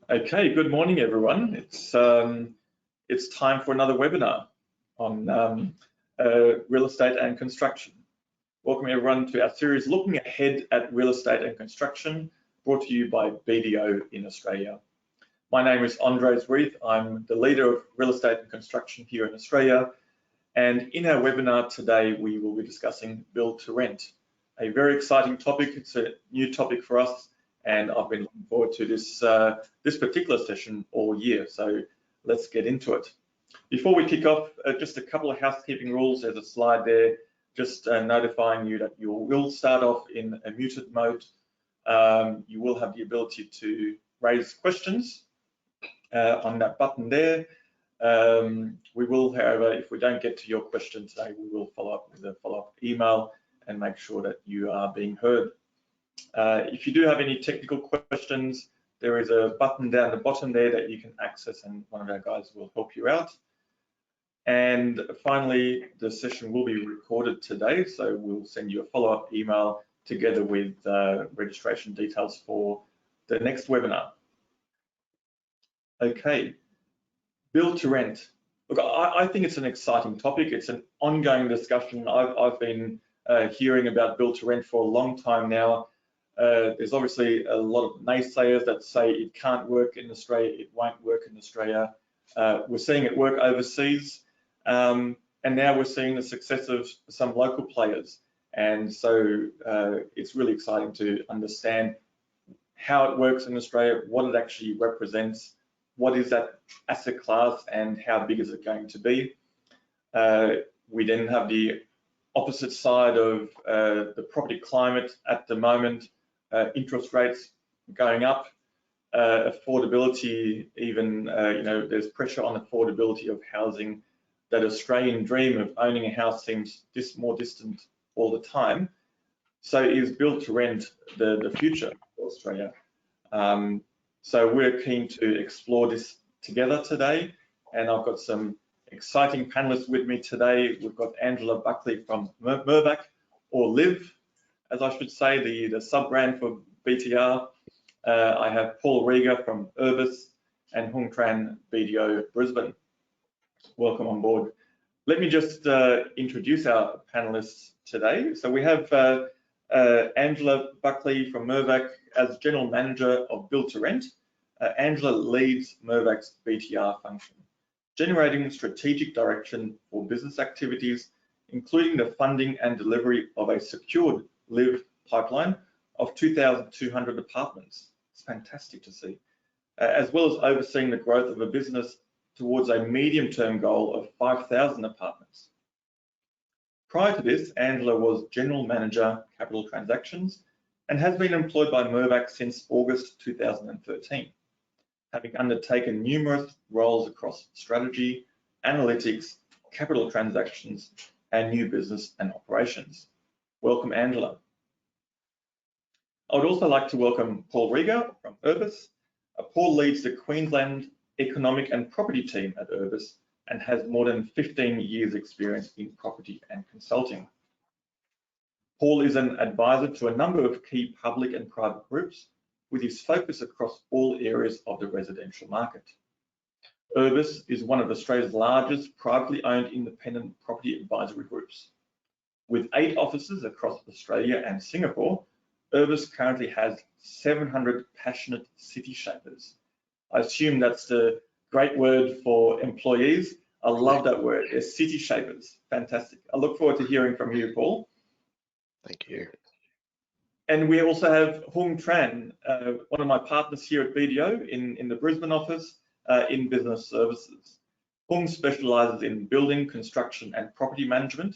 Okay, good morning, everyone. It's time for another webinar on real estate and construction. Welcome everyone to our series looking ahead at real estate and construction, brought to you by BDO in Australia. My name is Reith. I'm the leader of real estate and construction here in Australia. And in our webinar today, we will be discussing build to rent, a very exciting topic. It's a new topic for us, and I've been looking forward to this particular session all year. So let's get into it. Before we kick off, just a couple of housekeeping rules. There's a slide there just notifying you that you will start off in a muted mode. You will have the ability to raise questions on that button there. We will, however, if we don't get to your question today, we will follow up with a follow-up email and make sure that you are being heard. If you do have any technical questions, there is a button down the bottom there that you can access, and one of our guys will help you out. And finally, the session will be recorded today, so we'll send you a follow-up email together with registration details for the next webinar. Okay, build to rent. Look, I think it's an exciting topic. It's an ongoing discussion. I've been hearing about build to rent for a long time now. There's obviously a lot of naysayers that say it can't work in Australia, it won't work in Australia. We're seeing it work overseas, and now we're seeing the success of some local players. And so it's really exciting to understand how it works in Australia, what it actually represents, what is that asset class, and how big is it going to be. We then have the opposite side of the property climate at the moment. Interest rates going up, affordability, even there's pressure on affordability of housing. That Australian dream of owning a house seems more distant all the time. So is build to rent the future for Australia? So we're keen to explore this together today, and I've got some exciting panelists with me today. We've got Angela Buckley from Mirvac, or Live, as I should say, the sub-brand for BTR. I have Paul Rieger from Urbis and Tran, BDO Brisbane. Welcome on board. Let me just introduce our panelists today. So we have Angela Buckley from Mirvac as General Manager of Build to Rent. Angela leads Mirvac's BTR function, generating strategic direction for business activities, including the funding and delivery of a secured Live pipeline of 2,200 apartments. It's fantastic to see, as well as overseeing the growth of a business towards a medium-term goal of 5,000 apartments. Prior to this, Angela was General Manager, Capital Transactions, and has been employed by Mirvac since August 2013, having undertaken numerous roles across strategy, analytics, capital transactions, and new business and operations. Welcome, Angela. I would also like to welcome Paul Rieger from Urbis. Paul leads the Queensland Economic and Property team at Urbis and has more than 15 years experience in property and consulting. Paul is an advisor to a number of key public and private groups, with his focus across all areas of the residential market. Urbis is one of Australia's largest privately owned independent property advisory groups. With 8 offices across Australia and Singapore, Urbis currently has 700 passionate city shapers. I assume that's the great word for employees. I love that word. They're city shapers. Fantastic. I look forward to hearing from you, Paul. Thank you. And we also have Tran, one of my partners here at BDO in the Brisbane office in business services. Specialises in building, construction and property management,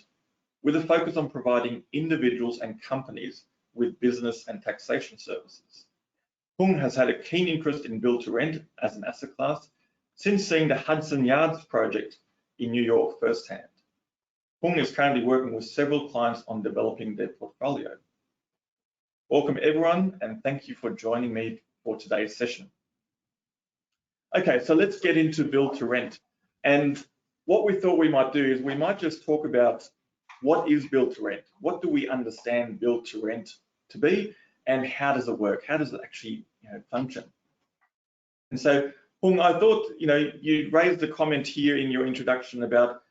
with a focus on providing individuals and companies with business and taxation services. Has had a keen interest in build to rent as an asset class since seeing the Hudson Yards project in New York firsthand. is currently working with several clients on developing their portfolio. Welcome everyone, and thank you for joining me for today's session. Okay, so let's get into build to rent. And what we thought we might do is we might just talk about what is build to rent? What do we understand build to rent to be, and how does it work? How does it actually function? And so, Hung, I thought, you raised a comment here in your introduction about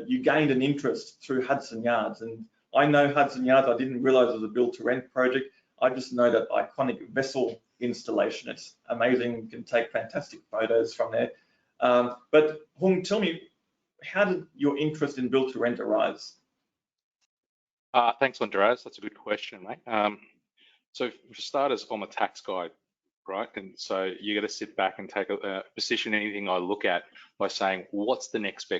you gained an interest through Hudson Yards. And I know Hudson Yards, I didn't realize it was a build to rent project. I just know that iconic vessel installation. It's amazing, you can take fantastic photos from there. But Hung, tell me, how did your interest in build to rent arise? Thanks, Andreas. That's a good question, mate. So for starters, I'm a tax guy, right? And so you got to sit back and take a position in anything I look at by saying, what's the next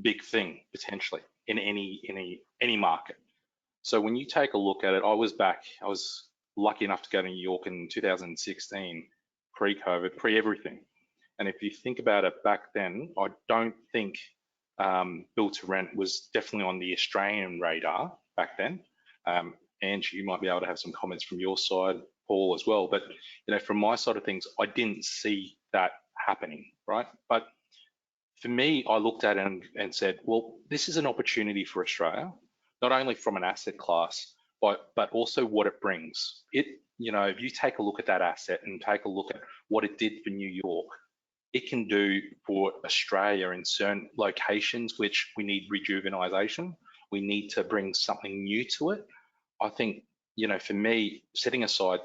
big thing potentially in any market? So when you take a look at it, I was lucky enough to go to New York in 2016, pre-COVID, pre-everything. And if you think about it back then, I don't think build to rent was definitely on the Australian radar back then. Ange, you might be able to have some comments from your side, Paul as well. But from my side of things, I didn't see that happening, right? But for me, I looked at it and said, well, this is an opportunity for Australia, not only from an asset class, but also what it brings. If you take a look at that asset and take a look at what it did for New York, it can do for Australia in certain locations which we need rejuvenation. We need to bring something new to it. I think, for me, setting aside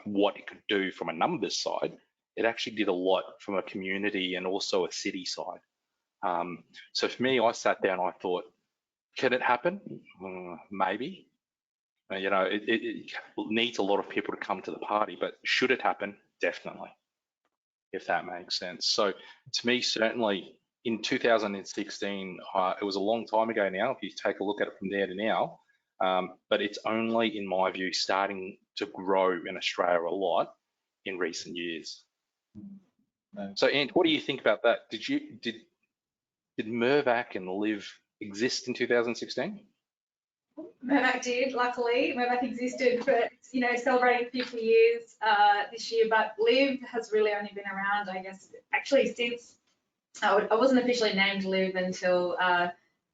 what it could do from a numbers side, it actually did a lot from a community and also a city side. So for me, I sat down, I thought, can it happen? Maybe. It needs a lot of people to come to the party, but should it happen? Definitely, if that makes sense. So to me, certainly in 2016, it was a long time ago now, if you take a look at it from there to now, but it's only, in my view, starting to grow in Australia a lot in recent years. No. So, Ant, what do you think about that? Did Mirvac and Liv exist in 2016? Mirvac did, luckily. Mirvac existed for, celebrating 50 years this year, but Liv has really only been around, I guess, actually since, I wasn't officially named Liv until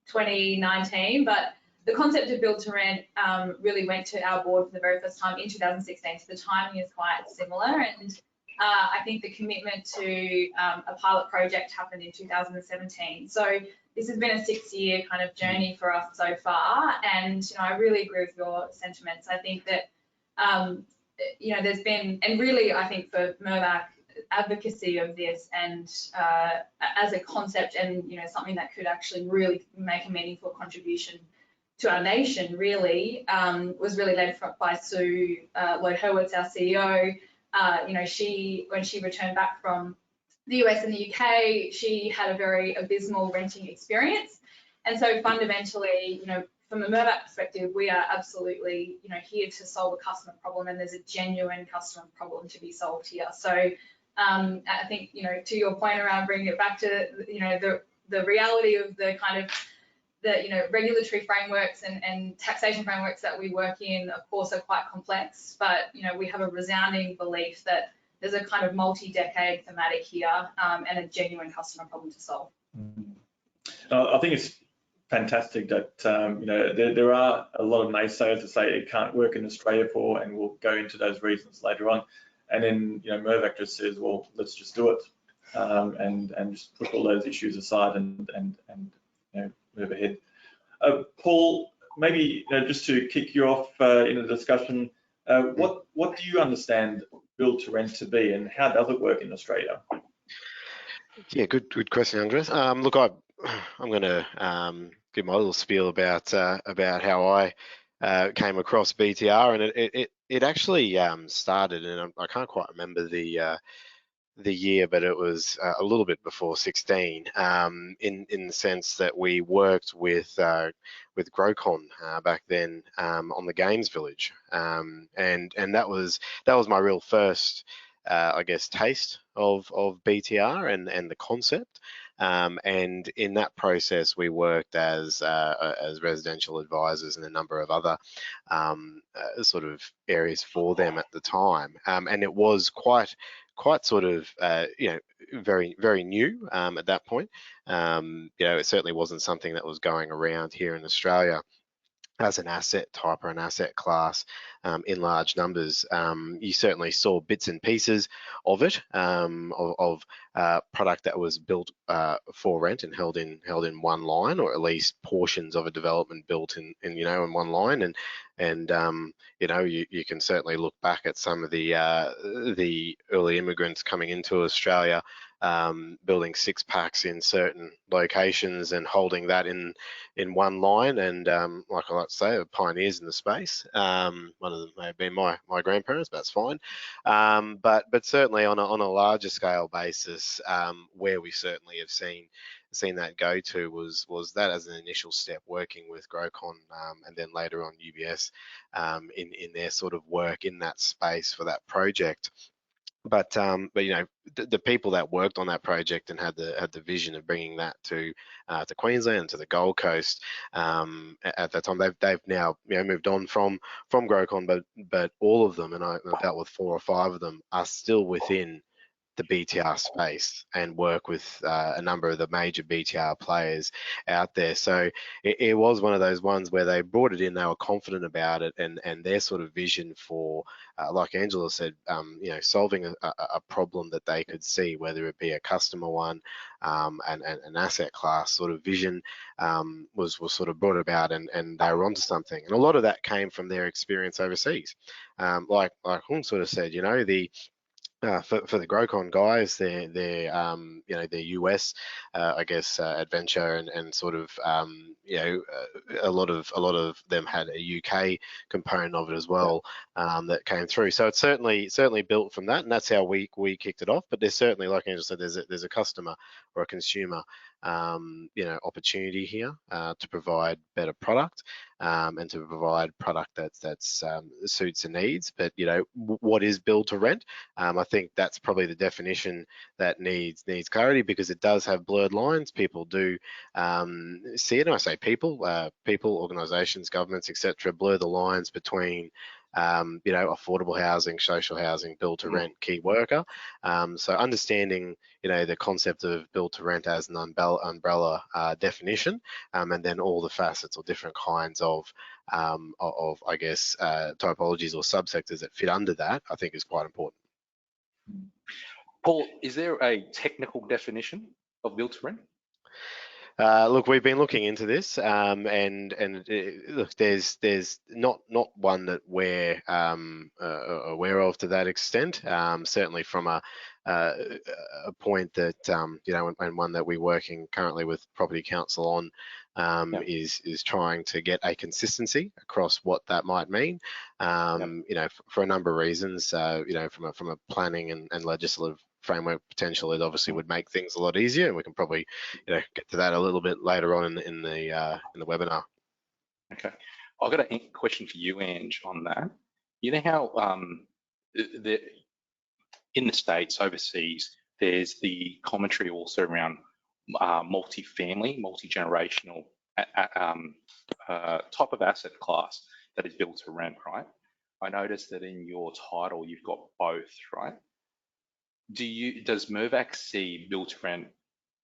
2019, but the concept of build to rent really went to our board for the very first time in 2016, so the timing is quite similar. And I think the commitment to a pilot project happened in 2017. So this has been a 6-year kind of journey for us so far. And, I really agree with your sentiments. I think that, there's been, and really, I think for Mirvac, advocacy of this and as a concept and, something that could actually really make a meaningful contribution to our nation, really, was really led by Sue Lloyd-Hurwitz, our CEO. When she returned back from the US and the UK, she had a very abysmal renting experience. And so fundamentally, from a Mirvac perspective, we are absolutely, here to solve a customer problem, and there's a genuine customer problem to be solved here. So I think, to your point around bringing it back to, the reality of the kind of the regulatory frameworks and taxation frameworks that we work in, of course, are quite complex, but we have a resounding belief that there's a kind of multi-decade thematic here and a genuine customer problem to solve. I think it's fantastic that there are a lot of naysayers that say it can't work in Australia and we'll go into those reasons later on. And then Mirvac just says, well, let's just do it and just put all those issues aside and move ahead. Paul, maybe just to kick you off in the discussion, what do you understand build to rent to be, and how does it work in Australia? Yeah, good question, Andres. Look, I'm going to give my little spiel about how I came across BTR, and it actually started, and I can't quite remember the year, but it was a little bit before 16, in the sense that we worked with Grocon back then on the Games Village, and that was my real first, I guess, taste of BTR and the concept. And in that process, we worked as residential advisors and a number of other sort of areas for them at the time, and it was quite sort of very, very new at that point. It certainly wasn't something that was going around here in Australia as an asset type or an asset class in large numbers. You certainly saw bits and pieces of it, of product that was built for rent and held in one line, or at least portions of a development built in one line. And you can certainly look back at some of the early immigrants coming into Australia, building six packs in certain locations and holding that in one line. And like I like to say, pioneers in the space. One of them may have been my grandparents, but that's fine. But certainly on a larger scale basis, where we certainly have seen that go to was that as an initial step, working with Grocon, and then later on UBS, in their sort of work in that space for that project. But the people that worked on that project and had the vision of bringing that to Queensland, to the Gold Coast, at that time, they've now moved on from Grocon, but all of them, and I've dealt with 4 or 5 of them, are still within the BTR space and work with a number of the major BTR players out there. So it was one of those ones where they brought it in, they were confident about it, and their sort of vision for, like Angela said, solving a problem that they could see, whether it be a customer one, and an asset class sort of vision, was sort of brought about, and they were onto something. And a lot of that came from their experience overseas. Like Hung sort of said, for the Grocon guys, their US, I guess, adventure and sort of, a lot of them had a UK component of it as well, that came through. So it's certainly built from that, and that's how we kicked it off. But there's certainly, like Angela said, there's a customer or a consumer, opportunity here to provide better product, and to provide product that suits the needs. But what is build to rent? I think that's probably the definition that needs clarity, because it does have blurred lines. People do see it, and I say people, organisations, governments, etc., blur the lines between affordable housing, social housing, build to rent, key worker. So understanding the concept of build to rent as an umbrella definition, and then all the facets or different kinds of I guess typologies or subsectors that fit under that, I think is quite important. Paul, is there a technical definition of build to rent? Look, we've been looking into this, and look, there's not one that we're aware of to that extent. Certainly from a point that and one that we're working currently with Property Council on, is trying to get a consistency across what that might mean. For a number of reasons. From a planning and legislative framework potential, it obviously would make things a lot easier, and we can probably get to that a little bit later on in the webinar. Okay, I've got a question for you, Ange, on that. You know how in the States, overseas, there's the commentary also around multi-family, multi-generational type of asset class that is built to rent, right? I noticed that in your title you've got both, right? Does Mirvac see build to rent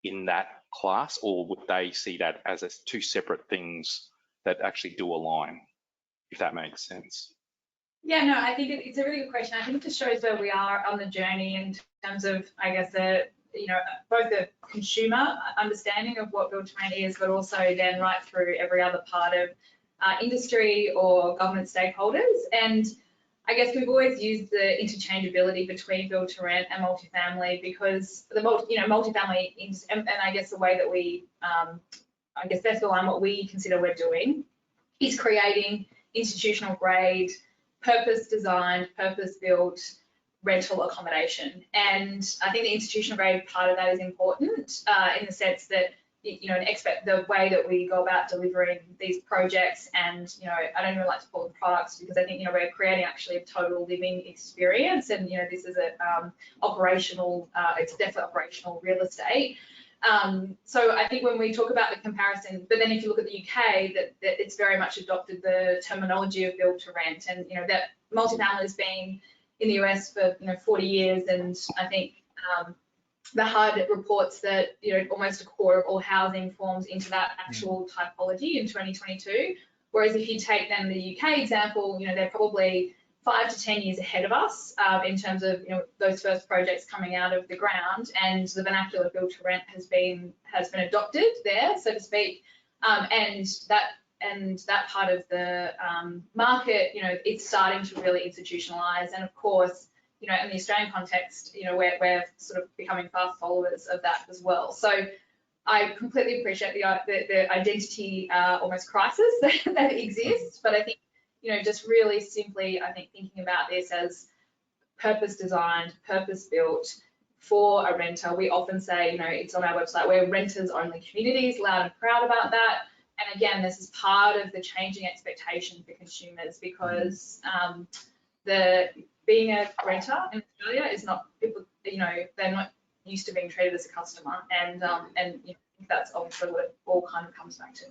in that class, or would they see that as 2 separate things that actually do align, if that makes sense? Yeah, no, I think it's a really good question. I think it just shows where we are on the journey in terms of, I guess, both the consumer understanding of what build to rent is, but also then right through every other part of industry or government stakeholders. And I guess we've always used the interchangeability between build to rent and multifamily, because the multifamily and I guess the way that we I guess best align what we consider we're doing is creating institutional grade, purpose designed, purpose built rental accommodation. And I think the institutional grade part of that is important in the sense that the way that we go about delivering these projects, and I don't even like to call them products, because I think we're creating actually a total living experience, and this is a operational, it's definitely operational real estate. So I think when we talk about the comparison, but then if you look at the UK, that it's very much adopted the terminology of build to rent, and that multifamily has been in the US for 40 years, and I think the HUD reports that almost a quarter of all housing forms into that actual typology in 2022. Whereas if you take then the UK example, they're probably 5 to 10 years ahead of us in terms of those first projects coming out of the ground, and the vernacular build to rent has been adopted there, so to speak, and that part of the market, it's starting to really institutionalize, and of course, in the Australian context, we're sort of becoming fast followers of that as well. So I completely appreciate the identity almost crisis that exists, but I think just really simply, I think thinking about this as purpose designed, purpose built for a renter. We often say, it's on our website, we're renters only communities, loud and proud about that. And again, this is part of the changing expectation for consumers, because being a renter in Australia is not, people, they're not used to being treated as a customer, and that's obviously what it all kind of comes back to.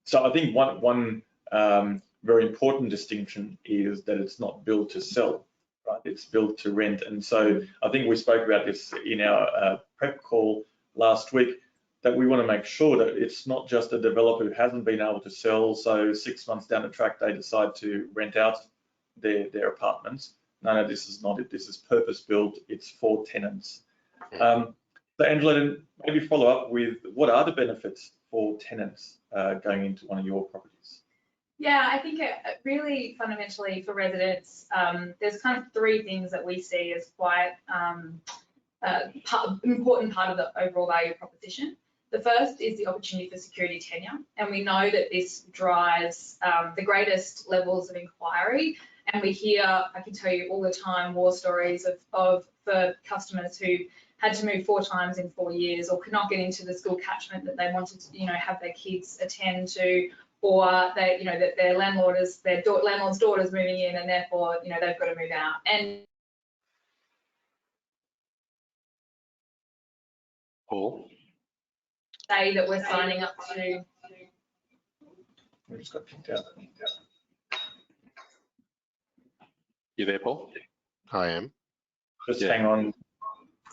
So I think one very important distinction is that it's not built to sell, right? It's built to rent. And so I think we spoke about this in our prep call last week, that we want to make sure that it's not just a developer who hasn't been able to sell, so 6 months down the track they decide to rent out their apartments. No, this is not it. This is purpose built. It's for tenants. So Angela, maybe follow up with what are the benefits for tenants going into one of your properties? Yeah, I think really fundamentally for residents, there's kind of 3 things that we see as quite important part of the overall value proposition. The first is the opportunity for security tenure, and we know that this drives the greatest levels of inquiry. And we hear, I can tell you all the time, war stories for customers who had to move 4 times in 4 years, or could not get into the school catchment that they wanted to, have their kids attend to, or they, that their landlord's daughter's moving in, and therefore, they've got to move out. And Paul, say that we're signing up to. We just got kicked out. you there, Paul? I am. Just hang on.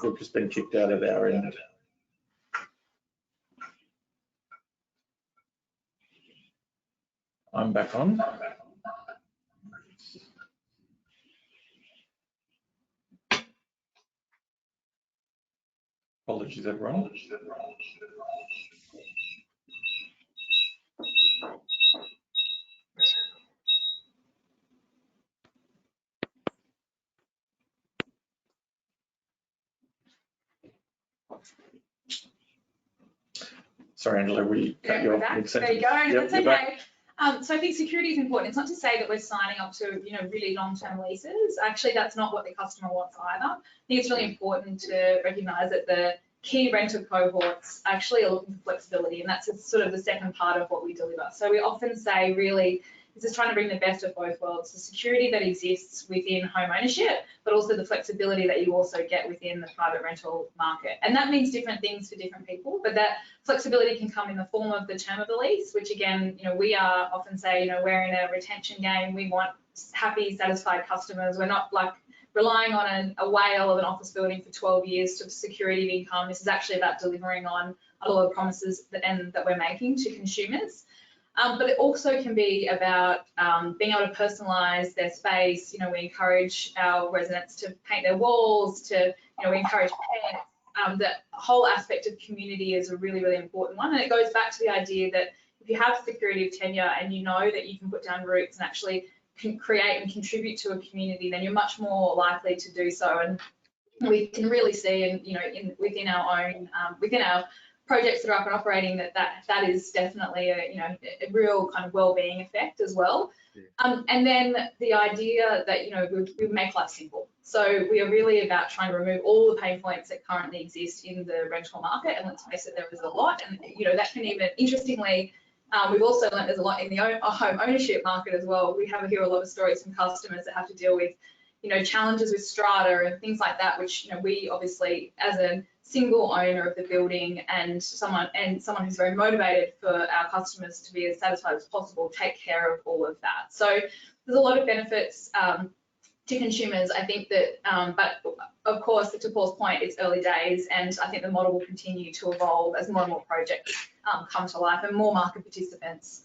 We've just been kicked out of our end. I'm back on. Apologies, everyone. Sorry, Angela, we cut you off mid-sentence. There you go, yep, that's okay. So I think security is important. It's not to say that we're signing up to, really long-term leases. Actually, that's not what the customer wants either. I think it's really important to recognise that the key renter cohorts actually are looking for flexibility, and that's sort of the second part of what we deliver. So we often say, really, this is trying to bring the best of both worlds, the security that exists within home ownership, but also the flexibility that you also get within the private rental market. And that means different things for different people, but that flexibility can come in the form of the term of the lease, which again, we are often say, we're in a retention game. We want happy, satisfied customers. We're not like relying on a whale of an office building for 12 years to security of income. This is actually about delivering on a lot of promises that we're making to consumers. But it also can be about being able to personalise their space. We encourage our residents to paint their walls, we encourage pets. The whole aspect of community is a really, really important one. And it goes back to the idea that if you have security of tenure and you know that you can put down roots and actually can create and contribute to a community, then you're much more likely to do so. And we can really see, within our projects that are up and operating, that is definitely a real kind of well-being effect as well. Yeah. And then the idea that we make life simple. So we are really about trying to remove all the pain points that currently exist in the rental market. And let's face it, there is a lot. And that can even, interestingly, we've also learned there's a lot in the home ownership market as well. We hear a lot of stories from customers that have to deal with challenges with strata and things like that, which we obviously, as a single owner of the building and someone who's very motivated for our customers to be as satisfied as possible, take care of all of that. So there's a lot of benefits to consumers. I think that, but of course, to Paul's point, it's early days, and I think the model will continue to evolve as more and more projects come to life and more market participants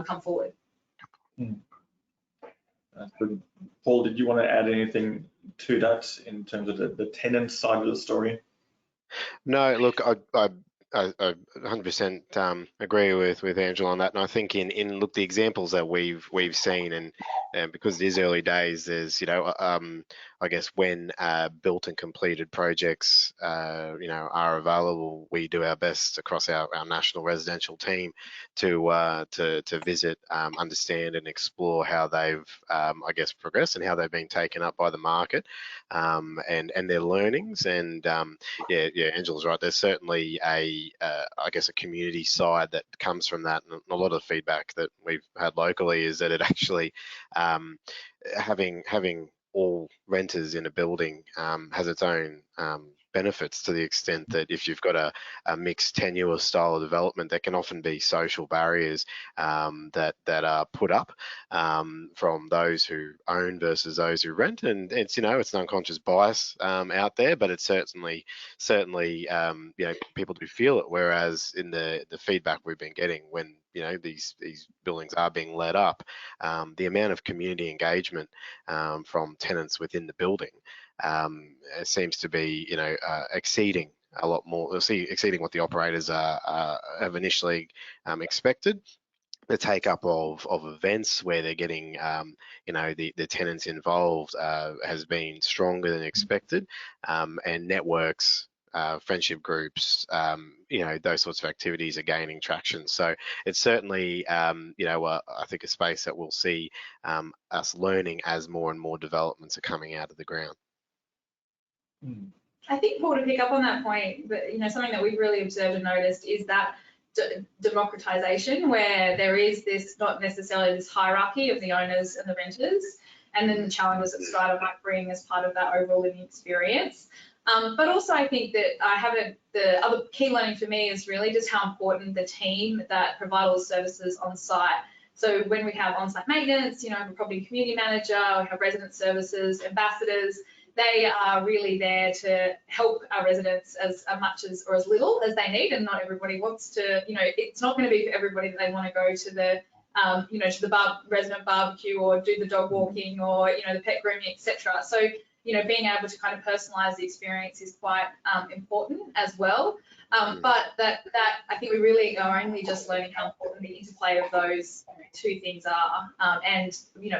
come forward. That's good. Paul, did you want to add anything to that in terms of the tenant side of the story? No, look, I 100% agree with Angela on that, and I think in look, the examples that we've seen, and because it is early days, there's I guess when built and completed projects are available, we do our best across our national residential team to visit, understand and explore how they've I guess progressed and how they've been taken up by the market, and their learnings. And yeah, Angela's right. There's certainly I guess a community side that comes from that, and a lot of feedback that we've had locally is that it actually having all renters in a building has its own benefits, to the extent that if you've got a mixed tenure style of development, there can often be social barriers that are put up from those who own versus those who rent, and it's it's an unconscious bias out there, but it's certainly people do feel it. Whereas in the feedback we've been getting when these buildings are being let up, the amount of community engagement from tenants within the building seems to be exceeding a lot more, exceeding what the operators have initially expected. The take up of events where they're getting the tenants involved has been stronger than expected, and networks, friendship groups, those sorts of activities are gaining traction. So it's certainly I think a space that we'll see us learning as more and more developments are coming out of the ground. I think, Paul, to pick up on that point, but something that we've really observed and noticed is that democratization, where there is this not necessarily this hierarchy of the owners and the renters, and then the challenges that strata might bring as part of that overall living experience. But also, I think that the other key learning for me is really just how important the team that provide all the services on site. So when we have on-site maintenance, a property community manager, we have resident services, ambassadors, they are really there to help our residents as much as or as little as they need. And not everybody wants to, it's not going to be for everybody that they want to go to the, to the resident barbecue or do the dog walking or, the pet grooming, etc. So, being able to kind of personalize the experience is quite important as well. But that I think we really are only just learning how important the interplay of those two things are. And,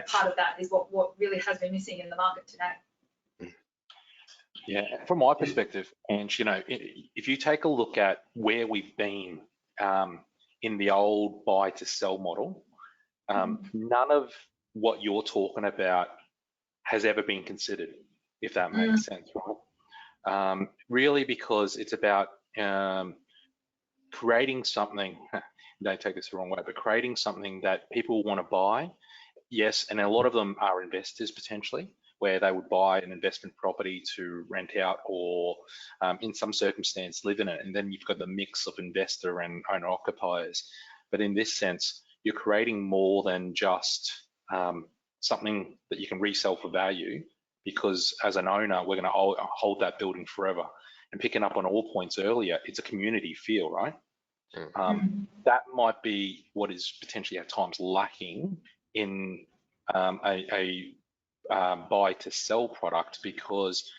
part of that is what really has been missing in the market today. Yeah, from my perspective, and if you take a look at where we've been in the old buy to sell model, none of what you're talking about has ever been considered, if that makes sense, right? Really, because it's about creating something, don't take this the wrong way, but creating something that people want to buy. Yes, and a lot of them are investors potentially, where they would buy an investment property to rent out or in some circumstance live in it. And then you've got the mix of investor and owner occupiers. But in this sense, you're creating more than just something that you can resell for value, because as an owner, we're going to hold that building forever. And picking up on all points earlier, it's a community feel, right? That might be what is potentially at times lacking in a buy to sell product, because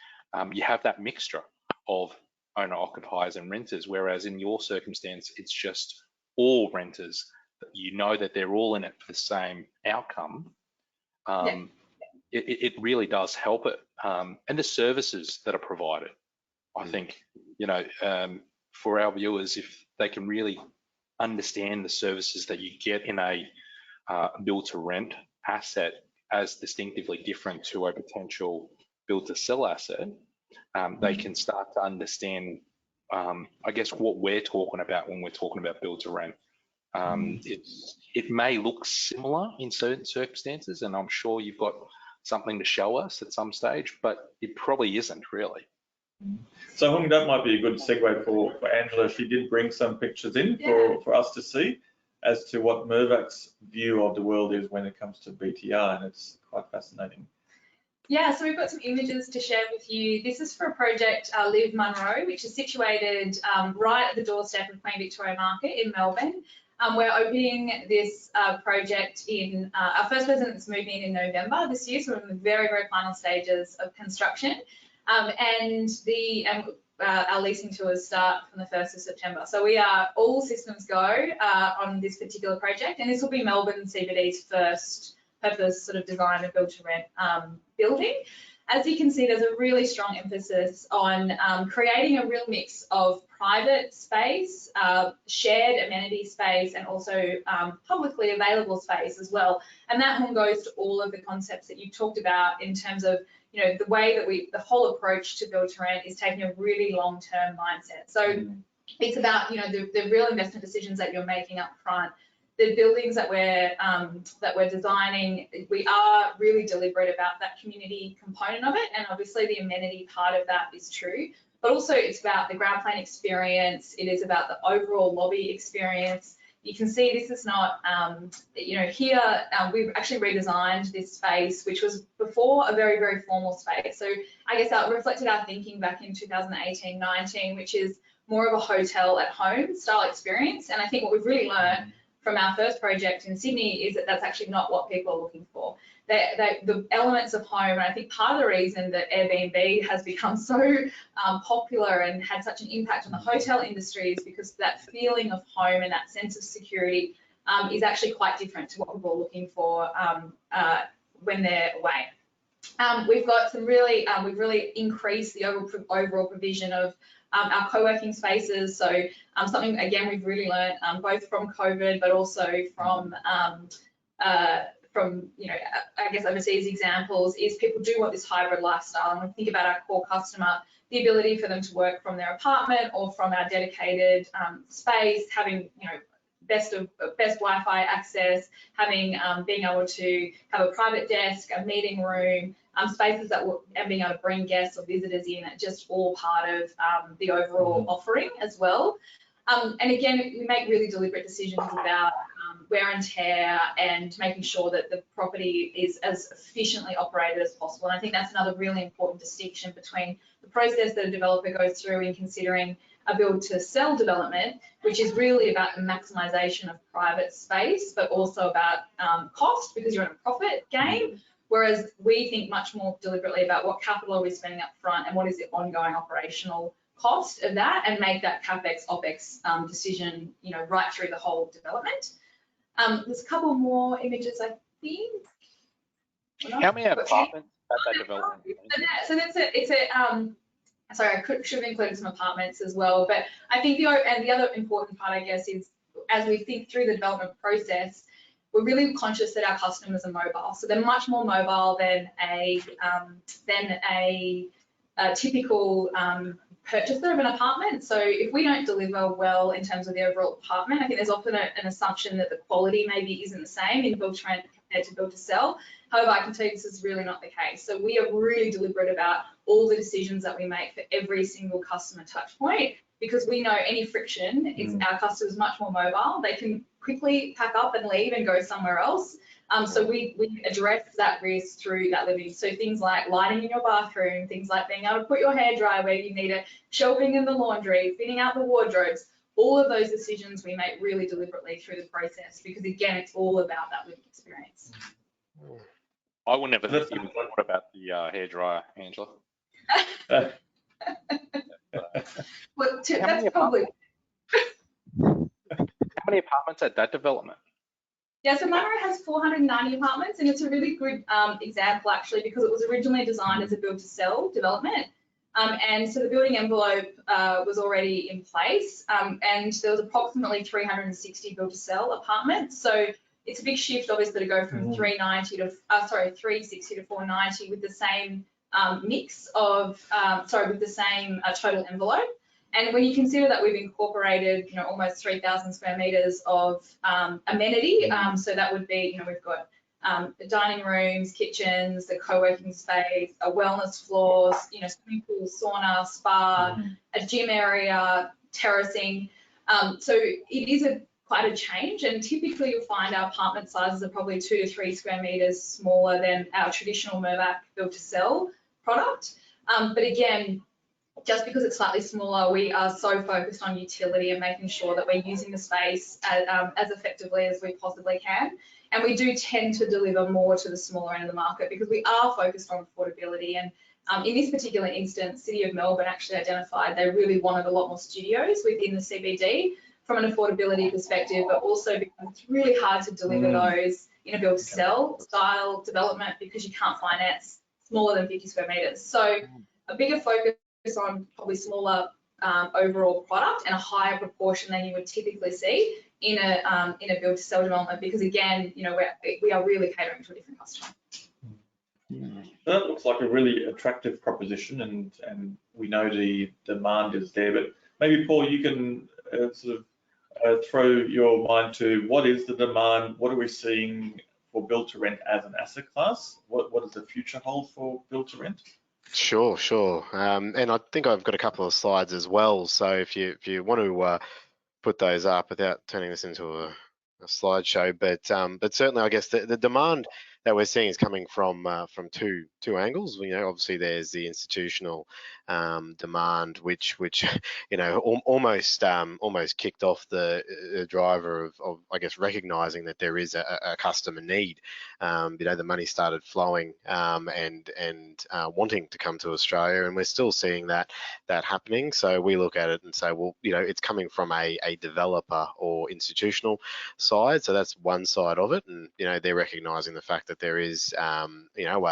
you have that mixture of owner occupiers and renters, whereas in your circumstance it's just all renters. That they're all in it for the same outcome. It really does help it, and the services that are provided, I think, for our viewers, if they can really understand the services that you get in a build to rent asset as distinctively different to a potential build to sell asset, they can start to understand, I guess, what we're talking about when we're talking about build to rent. It may look similar in certain circumstances, and I'm sure you've got something to show us at some stage, but it probably isn't really. So I think that might be a good segue for Angela. She did bring some pictures in for us to see as to what Mirvac's view of the world is when it comes to BTR, and it's quite fascinating. Yeah, so we've got some images to share with you. This is for a project, Live Munro, which is situated right at the doorstep of Queen Victoria Market in Melbourne. We're opening this project in, our first residents moved in November this year, so we're in the very, very final stages of construction. And our leasing tours start from the 1st of September. So we are all systems go on this particular project, and this will be Melbourne CBD's first purpose sort of design and build to rent building. As you can see, there's a really strong emphasis on creating a real mix of private space, shared amenity space, and also publicly available space as well. And that one goes to all of the concepts that you talked about in terms of, you know, the way that the whole approach to build to rent is taking a really long-term mindset. So it's about, you know, the real investment decisions that you're making up front. The buildings that we're designing, we are really deliberate about that community component of it, and obviously the amenity part of that is true, but also it's about the ground plane experience. It is about the overall lobby experience. You can see this is not, you know, here we've actually redesigned this space, which was before a very, very formal space. So I guess that reflected our thinking back in 2018-19, which is more of a hotel at home style experience. And I think what we've really learned from our first project in Sydney is that that's actually not what people are looking for. The elements of home, and I think part of the reason that Airbnb has become so popular and had such an impact on the hotel industry is because that feeling of home and that sense of security is actually quite different to what people are looking for when they're away. We've got some really, we've really increased the overall provision of our co-working spaces. So something, again, we've really learned both from COVID, but also from you know, I guess overseas examples, is people do want this hybrid lifestyle. And when we think about our core customer, the ability for them to work from their apartment or from our dedicated space, having, you know, best Wi-Fi access, having being able to have a private desk, a meeting room, spaces that will, and being able to bring guests or visitors in, just all part of the overall offering as well. And again, we make really deliberate decisions about wear and tear and making sure that the property is as efficiently operated as possible. And I think that's another really important distinction between the process that a developer goes through in considering a build to sell development, which is really about the maximisation of private space, but also about cost, because you're in a profit game. Whereas we think much more deliberately about what capital are we spending up front and what is the ongoing operational cost of that, and make that CapEx, OpEx decision, you know, right through the whole development. There's a couple more images, I think. How many apartments at that development? So it's a, sorry, I should have included some apartments as well, but I think the other important part, I guess, is as we think through the development process, we're really conscious that our customers are mobile. So they're much more mobile than a typical purchaser of an apartment. So if we don't deliver well in terms of the overall apartment, I think there's often an assumption that the quality maybe isn't the same in build to rent compared to build to sell. However, I can tell you this is really not the case. So we are really deliberate about all the decisions that we make for every single customer touch point, because we know any friction is our customers much more mobile. They can quickly pack up and leave and go somewhere else. So we address that risk through that living. So things like lighting in your bathroom, things like being able to put your hairdryer where you need it, shelving in the laundry, fitting out the wardrobes, all of those decisions we make really deliberately through the process, because again, it's all about that living experience. I would never think you thought about the hairdryer, Angela. Well, that's probably. How many apartments at that development? Yeah, so Munro has 490 apartments, and it's a really good example actually, because it was originally designed as a build to sell development. And so the building envelope was already in place, and there was approximately 360 build to sell apartments. So it's a big shift obviously to go from 360 to 490 with the same mix of, with the same total envelope. And when you consider that we've incorporated, you know, almost 3,000 square meters of amenity, so that would be, you know, we've got the dining rooms, kitchens, the co-working space, a wellness floors, you know, swimming pool, sauna, spa, a gym area, terracing. So it is quite a change, and typically you'll find our apartment sizes are probably 2 to 3 square meters smaller than our traditional Mirvac built to sell product. But again, just because it's slightly smaller, we are so focused on utility and making sure that we're using the space as effectively as we possibly can. And we do tend to deliver more to the smaller end of the market because we are focused on affordability. And in this particular instance, City of Melbourne actually identified they really wanted a lot more studios within the CBD from an affordability perspective, but also because it's really hard to deliver those in a build to sell style development because you can't finance smaller than 50 square meters. So a bigger focus on probably smaller overall product and a higher proportion than you would typically see in a build to sell development, because again, you know, we are really catering to a different customer. That looks like a really attractive proposition, and we know the demand is there. But maybe Paul, you can sort of throw your mind to what is the demand? What are we seeing for build to rent as an asset class? What does the future hold for build to rent? Sure. And I think I've got a couple of slides as well. So if you want to put those up without turning this into a slideshow, but certainly I guess the demand that we're seeing is coming from two angles. You know, obviously there's the institutional demand, which you know almost kicked off the driver of I guess recognizing that there is a customer need. You know, the money started flowing and wanting to come to Australia, and we're still seeing that happening. So we look at it and say, well, you know, it's coming from a developer or institutional side. So that's one side of it, and you know, they're recognizing the fact that there is you know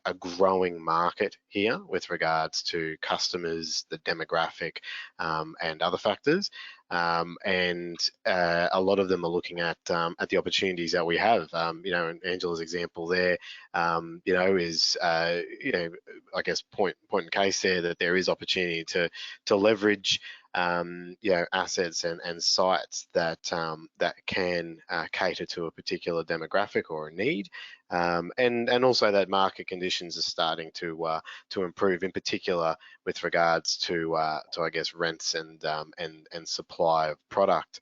a growing market here with regards to customers, the demographic, and other factors. And a lot of them are looking at the opportunities that we have. You know, and Angela's example there, you know, is you know, I guess point in case there that there is opportunity to leverage you know, assets and sites that can cater to a particular demographic or a need, and also that market conditions are starting to improve, in particular with regards to I guess rents and supply of product.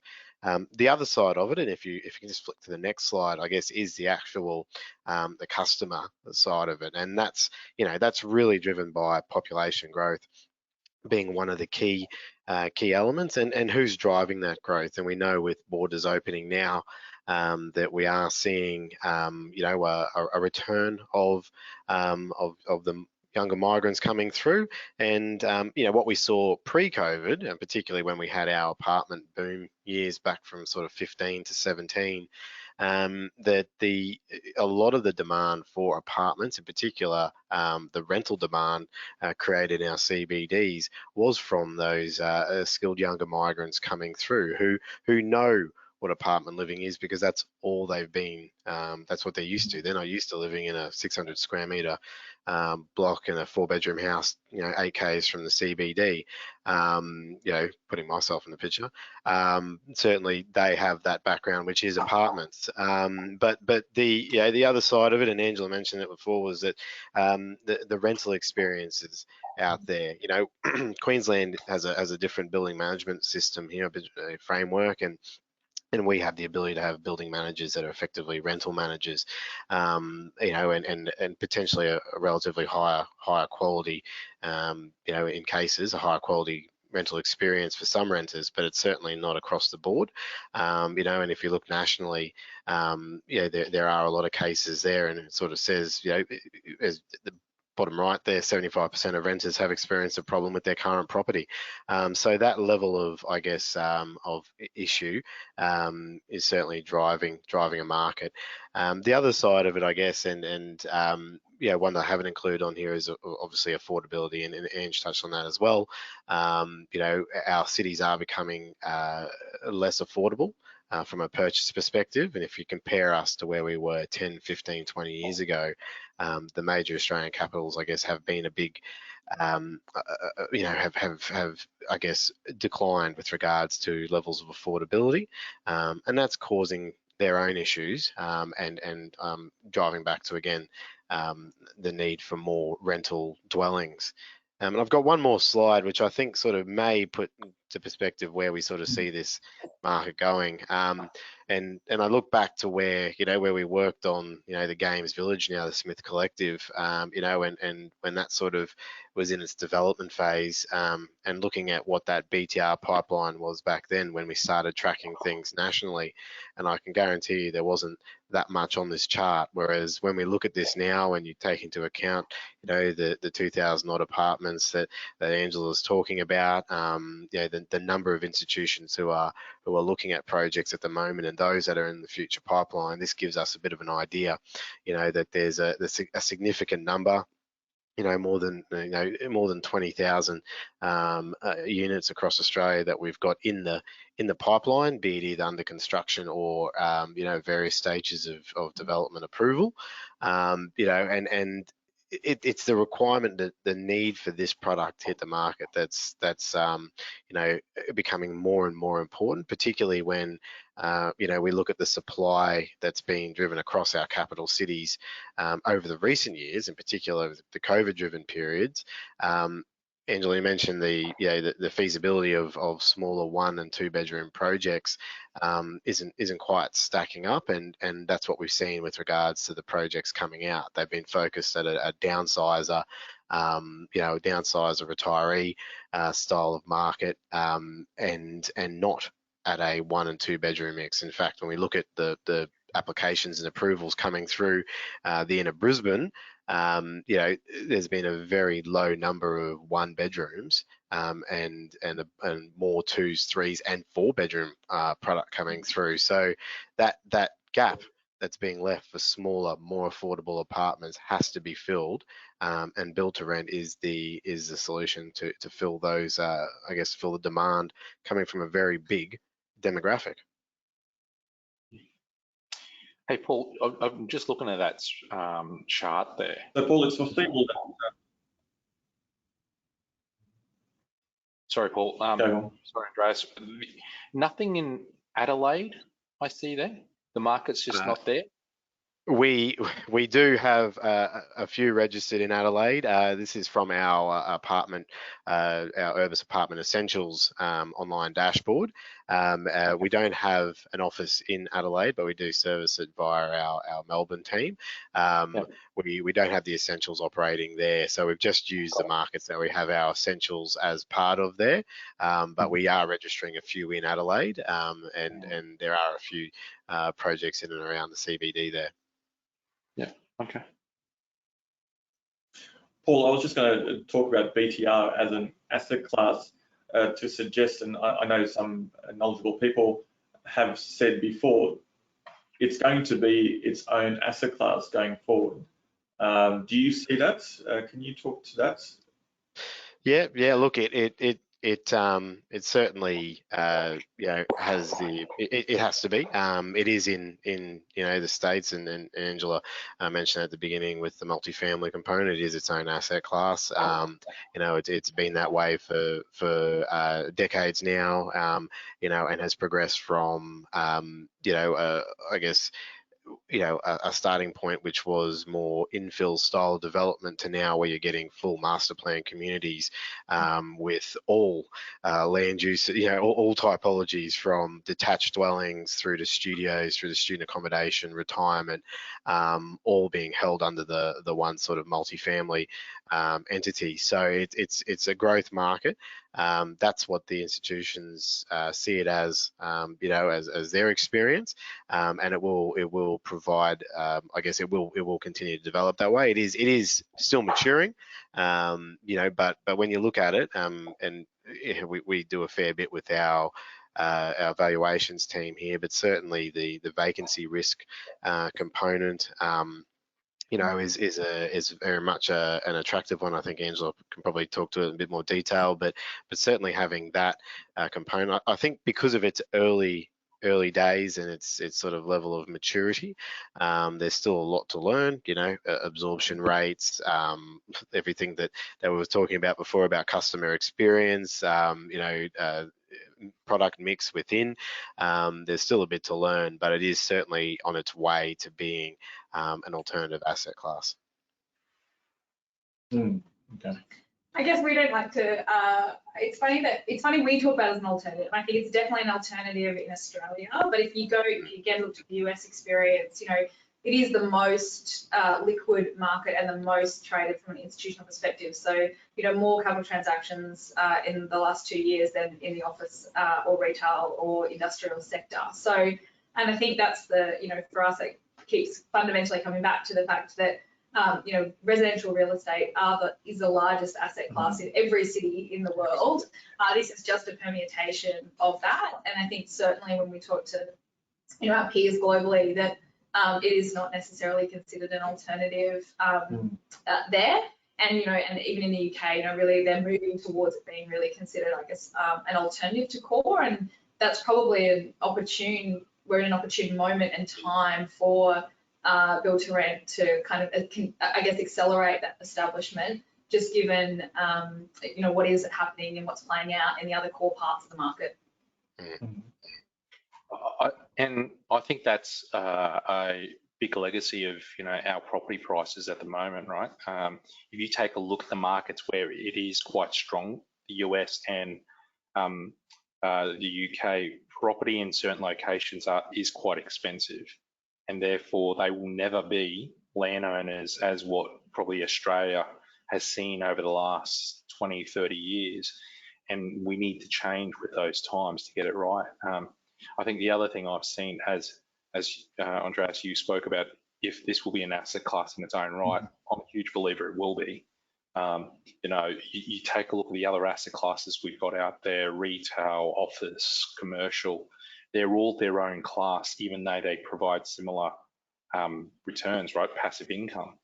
The other side of it, and if you can just flick to the next slide, I guess, is the actual the customer side of it, and that's, you know, that's really driven by population growth being one of the key elements, and who's driving that growth. And we know with borders opening now that we are seeing you know, a return of the younger migrants coming through, and you know, what we saw pre-COVID, and particularly when we had our apartment boom years back from sort of 15 to 17, that a lot of the demand for apartments, in particular the rental demand created in our CBDs, was from those skilled younger migrants coming through who know what apartment living is, because that's all they've been, that's what they're used to. They're not used to living in a 600 square meter block in a 4-bedroom house, you know, 8 Ks from the CBD. You know, putting myself in the picture, certainly they have that background, which is apartments. But the other side of it, and Angela mentioned it before, was that the rental experiences out there. You know, Queensland has a different building management system here, a framework, and we have the ability to have building managers that are effectively rental managers, you know, and potentially a relatively higher quality, you know, in cases, a higher quality rental experience for some renters, but it's certainly not across the board. You know, and if you look nationally, you know, there are a lot of cases there, and it sort of says, you know, as the bottom right there, 75% of renters have experienced a problem with their current property. So that level of, I guess, of issue is certainly driving a market. The other side of it, I guess, and yeah, one that I haven't included on here is obviously affordability, and Ange touched on that as well. You know, our cities are becoming less affordable from a purchase perspective, and if you compare us to where we were 10, 15, 20 years ago, the major Australian capitals, I guess, have been a big, you know, have I guess declined with regards to levels of affordability, and that's causing their own issues, and driving back to, again, the need for more rental dwellings. And I've got one more slide, which I think sort of may put into perspective where we sort of see this market going. And I look back to where, you know, where we worked on, you know, the Games Village, now the Smith Collective, you know, and when that sort of was in its development phase, and looking at what that BTR pipeline was back then when we started tracking things nationally. And I can guarantee you there wasn't that much on this chart. Whereas when we look at this now and you take into account, you know, the 2,000 odd apartments that Angela was talking about, you know, the number of institutions who are looking at projects at the moment and those that are in the future pipeline, this gives us a bit of an idea, you know, that there's a significant number, you know, more than 20,000 units across Australia that we've got in the pipeline, be it either under construction or you know, various stages of development approval. You know, and it's the requirement, that the need for this product to hit the market that's you know, becoming more and more important, particularly when you know, we look at the supply that's being driven across our capital cities over the recent years, in particular the COVID-driven periods. Angela, you mentioned the feasibility of smaller 1 and 2 bedroom projects isn't quite stacking up, and that's what we've seen with regards to the projects coming out. They've been focused at a downsizer, you know, a downsizer retiree style of market, and not at a 1 and 2 bedroom mix. In fact, when we look at the applications and approvals coming through the inner Brisbane, you know, there's been a very low number of 1 bedrooms and more 2s, 3s, and 4 bedroom product coming through. So that gap that's being left for smaller, more affordable apartments has to be filled, and build to rent is the solution to fill those, I guess, fill the demand coming from a very big demographic. Hey, Paul, I'm just looking at that chart there. So, Paul, it's foreseeable that... Sorry, Paul. Sorry, Andreas. Nothing in Adelaide, I see there. The market's just not there. We do have a few registered in Adelaide. This is from our apartment, our Urbis Apartment Essentials online dashboard. We don't have an office in Adelaide, but we do service it via our Melbourne team. We don't have the Essentials operating there, so we've just used the markets that we have our Essentials as part of there. But we are registering a few in Adelaide, and there are a few projects in and around the CBD there. Yeah, okay. Paul, I was just going to talk about BTR as an asset class to suggest, and I know some knowledgeable people have said before, it's going to be its own asset class going forward. Do you see that? Can you talk to that? Yeah. Look, it certainly you know, has the it has to be. It is in you know, the States, and Angela mentioned at the beginning with the multifamily component, it is its own asset class. You know, it's been that way for decades now. You know, and has progressed from you know, I guess, you know, a starting point which was more infill style development to now where you're getting full master plan communities with all land use, you know, all typologies, from detached dwellings through to studios, through to student accommodation, retirement, all being held under the one sort of multifamily entity. So it's a growth market. That's what the institutions see it as, you know, as their experience, and it will provide, I guess it will continue to develop that way. It is still maturing, you know, but when you look at it, and we do a fair bit with our valuations team here, but certainly the vacancy risk component, you know, is very much an attractive one. I think Angela can probably talk to it in a bit more detail, but certainly having that component, I think because of its early days and its sort of level of maturity, there's still a lot to learn, you know, absorption rates, everything that we were talking about before about customer experience, you know, product mix within. There's still a bit to learn, but it is certainly on its way to being an alternative asset class. Okay. I guess we don't like to, it's funny we talk about it as an alternative. I think it's definitely an alternative in Australia, but if you again look at the US experience, it is the most liquid market and the most traded from an institutional perspective. So, more capital transactions in the last 2 years than in the office or retail or industrial sector. So, and I think that's for us, it keeps fundamentally coming back to the fact that residential real estate is the largest asset class in every city in the world. This is just a permutation of that. And I think certainly when we talk to our peers globally, that it is not necessarily considered an alternative there. And and even in the UK, really they're moving towards it being really considered, I guess, an alternative to core. And that's probably we're in an opportune moment and time for build to rent to kind of, I guess, accelerate that establishment, just given what is happening and what's playing out in the other core parts of the market. And I think that's a big legacy of our property prices at the moment, right? If you take a look at the markets where it is quite strong, the US and the UK, property in certain locations is quite expensive, and therefore they will never be landowners as what probably Australia has seen over the last 20, 30 years. And we need to change with those times to get it right. I think the other thing I've seen, as Andreas, you spoke about, if this will be an asset class in its own right, I'm a huge believer it will be. You take a look at the other asset classes we've got out there, retail, office, commercial, they're all their own class, even though they provide similar returns, right? Passive income.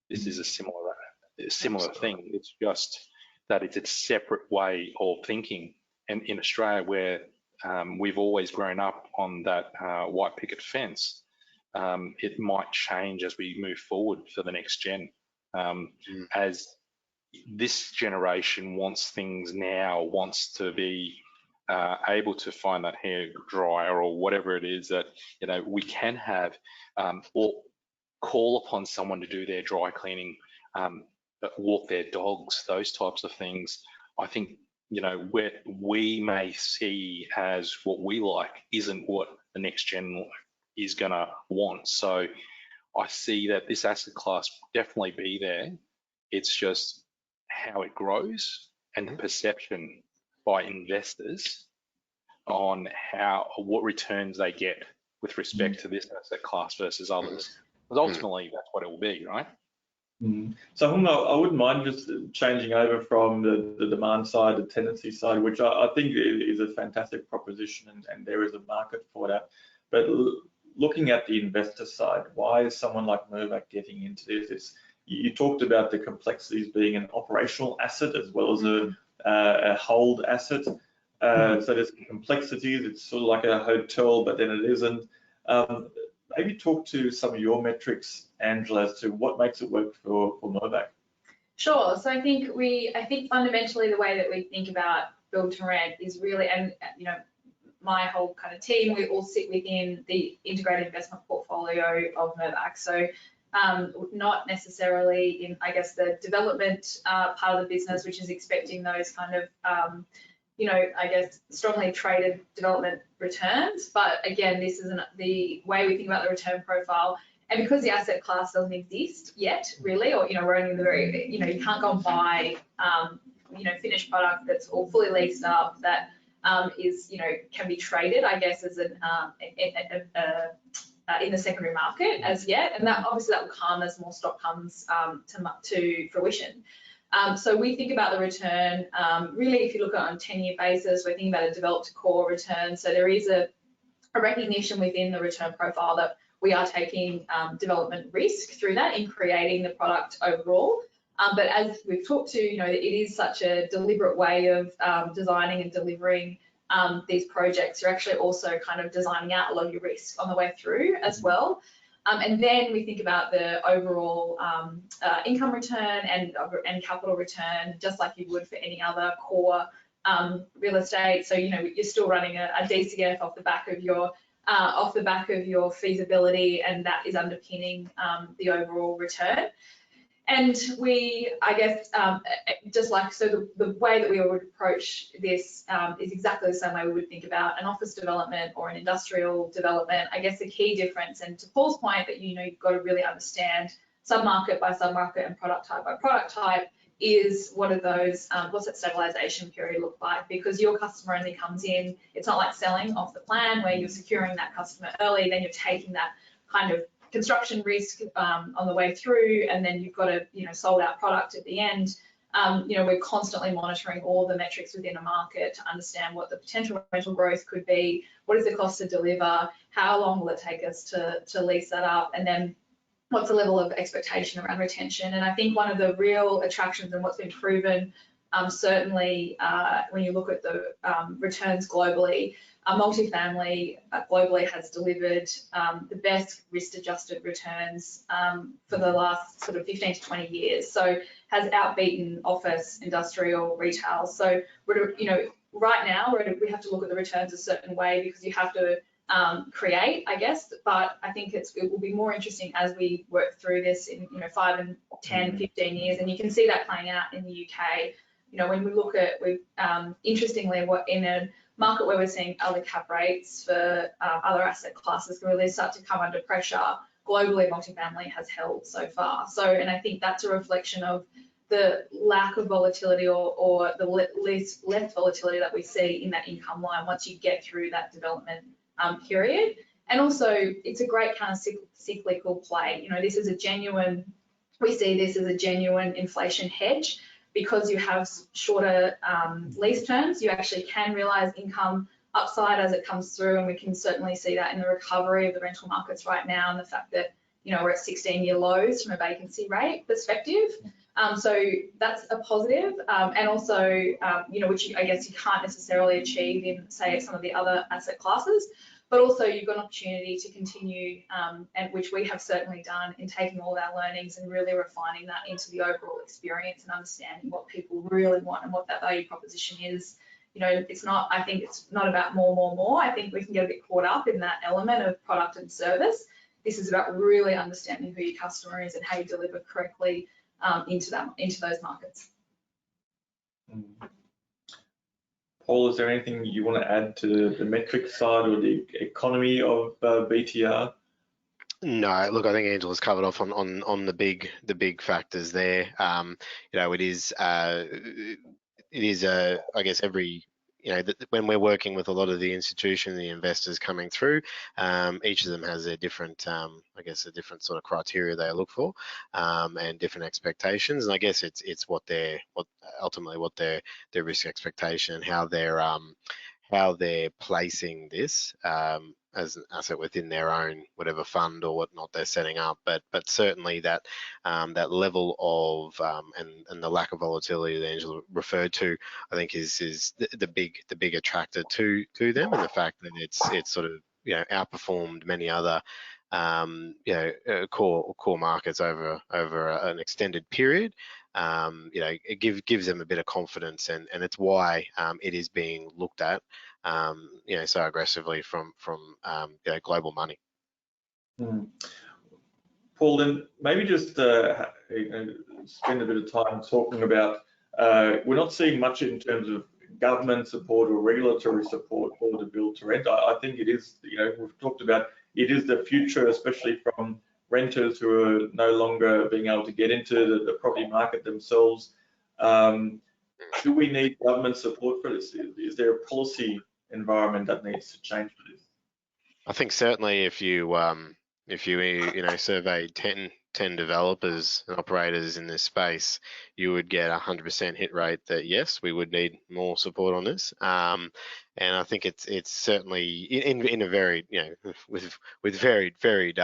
This is a similar thing. It's just that it's a separate way of thinking. And in Australia, where we've always grown up on that white picket fence, it might change as we move forward for the next gen. As this generation wants things now, wants to be able to find that hair dryer or whatever it is that we can have, or call upon someone to do their dry cleaning, walk their dogs, those types of things. I think where we may see as what we like isn't what the next gen is gonna want. So I see that this asset class will definitely be there. It's just how it grows and the perception by investors on what returns they get with respect to this asset class versus others. Because ultimately that's what it will be, right? So I wouldn't mind just changing over from the demand side, the tenancy side, which I think is a fantastic proposition, and there is a market for that. But looking at the investor side, why is someone like Mirvac getting into this? You talked about the complexities being an operational asset as well as a hold asset. So there's complexities. It's sort of like a hotel, but then it isn't. Maybe talk to some of your metrics, Angela, as to what makes it work for Mirvac. Sure. So I think fundamentally the way that we think about build to rent is really, and my whole kind of team, we all sit within the integrated investment portfolio of Mirvac. So not necessarily in, I guess, the development part of the business, which is expecting those kind of I guess, strongly traded development returns. But again, this isn't the way we think about the return profile. And because the asset class doesn't exist yet, really, or, we're only in the very, you can't go and buy, finished product that's all fully leased up, that is, can be traded, I guess, as an, in the secondary market as yet. And that obviously that will come as more stock comes to fruition. So we think about the return, really, if you look at it on a 10-year basis, we're thinking about a developed to core return. So there is a recognition within the return profile that we are taking development risk through that in creating the product overall. But as we've talked to, it is such a deliberate way of designing and delivering these projects. You're actually also kind of designing out a lot of your risk on the way through as well. And then we think about the overall income return and capital return, just like you would for any other core real estate. So you're still running a DCF off the back of your feasibility, and that is underpinning the overall return. And we, I guess, just like, so the way that we would approach this is exactly the same way we would think about an office development or an industrial development. I guess the key difference, and to Paul's point, that you've got to really understand sub-market by sub-market and product type by product type, is what are those, what's that stabilization period look like? Because your customer only comes in, it's not like selling off the plan where you're securing that customer early, then you're taking that kind of construction risk on the way through, and then you've got a sold out product at the end. We're constantly monitoring all the metrics within a market to understand what the potential rental growth could be, what is the cost to deliver, how long will it take us to lease that up, and then what's the level of expectation around retention. And I think one of the real attractions and what's been proven, certainly when you look at the returns globally, multifamily globally has delivered the best risk-adjusted returns for the last sort of 15 to 20 years. So has outbeaten office, industrial, retail. So right now we have to look at the returns a certain way because you have to create, I guess. But I think it will be more interesting as we work through this in 5 and 10, 15 years, and you can see that playing out in the UK. When we look at, interestingly, what in a market where we're seeing other cap rates for other asset classes really start to come under pressure, globally multifamily has held so far. So, and I think that's a reflection of the lack of volatility or the less volatility that we see in that income line once you get through that development period. And also, it's a great kind of cyclical play. This is a genuine, we see this as a genuine inflation hedge. Because you have shorter lease terms, you actually can realise income upside as it comes through, and we can certainly see that in the recovery of the rental markets right now, and the fact that we're at 16-year lows from a vacancy rate perspective. So that's a positive, and also which I guess you can't necessarily achieve in, say, some of the other asset classes. But also you've got an opportunity to continue, and which we have certainly done, in taking all of our learnings and really refining that into the overall experience and understanding what people really want and what that value proposition is. It's not, I think it's not about more. I think we can get a bit caught up in that element of product and service. This is about really understanding who your customer is and how you deliver correctly into those markets. Paul, is there anything you want to add to the metrics side or the economy of BTR? No, look, I think Angela's covered off on the big factors there. It is I guess every when we're working with a lot of the institutions, the investors coming through, each of them has a different, I guess, a different sort of criteria they look for, and different expectations. And I guess it's ultimately what their risk expectation, how they're placing this as an asset within their own whatever fund or whatnot they're setting up. But certainly that that level of and the lack of volatility that Angela referred to, I think is the big attractor to them, and the fact that it's sort of outperformed many other core markets over an extended period. It gives them a bit of confidence, and it's why it is being looked at so aggressively from global money. Paul, then maybe just spend a bit of time talking about, we're not seeing much in terms of government support or regulatory support for the build to rent. I think it is, we've talked about, it is the future, especially from renters who are no longer being able to get into the property market themselves. Do we need government support for this? Is there a policy environment that needs to change for this? I think certainly if you surveyed 10 developers and operators in this space, you would get 100% hit rate that yes, we would need more support on this. And I think it's certainly in a very with varied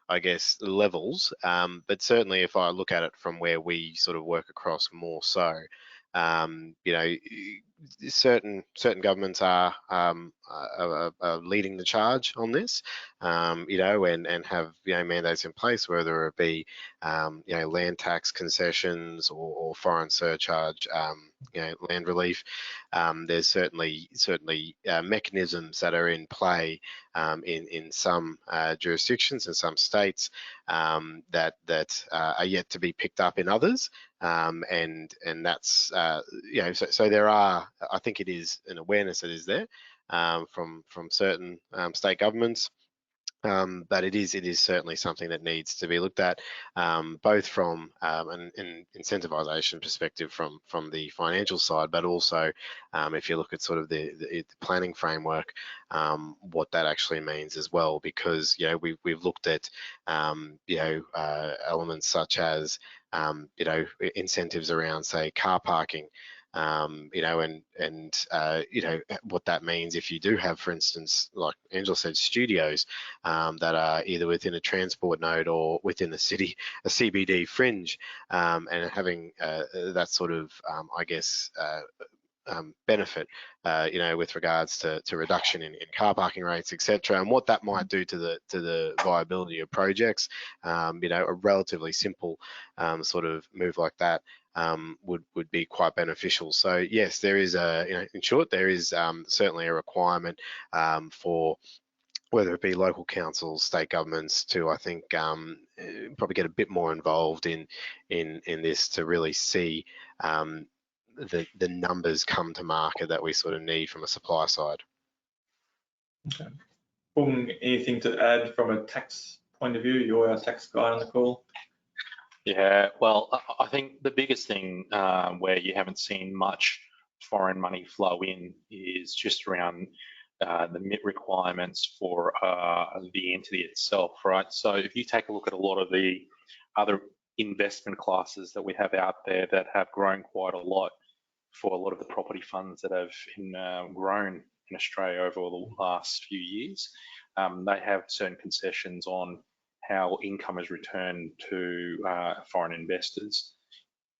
I guess levels. But certainly if I look at it from where we sort of work across more so, certain governments are leading the charge on this, you know, and have, you know, mandates in place, whether it be you know, land tax concessions or foreign surcharge, you know, land relief. There's certainly mechanisms that are in play in some jurisdictions and some states that are yet to be picked up in others. And that's you know, so there are, I think it is an awareness that is there from certain state governments. But it is certainly something that needs to be looked at, both from an incentivization perspective from the financial side, but also if you look at sort of the planning framework, what that actually means as well, because, you know, we've looked at you know, elements such as you know, incentives around, say, car parking. You know, and you know, what that means if you do have, for instance, like Angela said, studios that are either within a transport node or within a CBD fringe, and having that sort of, I guess, benefit, you know, with regards to reduction in car parking rates, etc., and what that might do to the viability of projects. You know, a relatively simple sort of move like that would be quite beneficial. So yes, there is you know, in short, there is certainly a requirement for whether it be local councils, state governments, to, I think, probably get a bit more involved in this, to really see the numbers come to market that we sort of need from a supply side. Okay. Bung, anything to add from a tax point of view? You're our tax guy on the call. Yeah, well, I think the biggest thing where you haven't seen much foreign money flow in is just around the MIT requirements for the entity itself, right? So if you take a look at a lot of the other investment classes that we have out there that have grown quite a lot, for a lot of the property funds that have grown in Australia over the last few years, they have certain concessions on how income is returned to foreign investors.